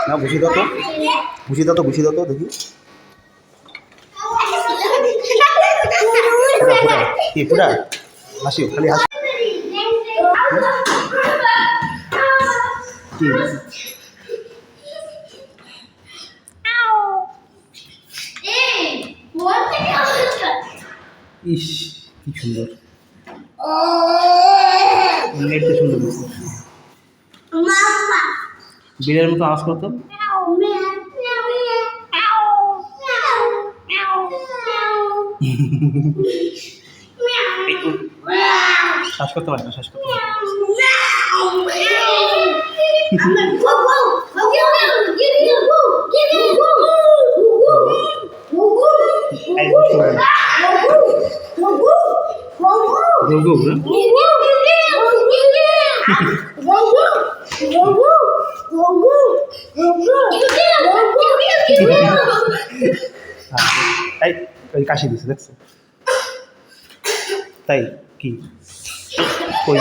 না ঘুষি দাও তো, ঘুষি দাও তো, ঘুষি দাও তো দেখি। পুরা পুরা কি পুরা হাসিও, খালি হাসি। কি ইস কি সুন্দর, নেটটা সুন্দর দিচ্ছে। বিড়ালের মতো আওয়াজ করতো। শ্বাস করতে পারে না, শ্বাস করতে পারে তাই কাশি দিচ্ছে দেখছো, তাই কি কই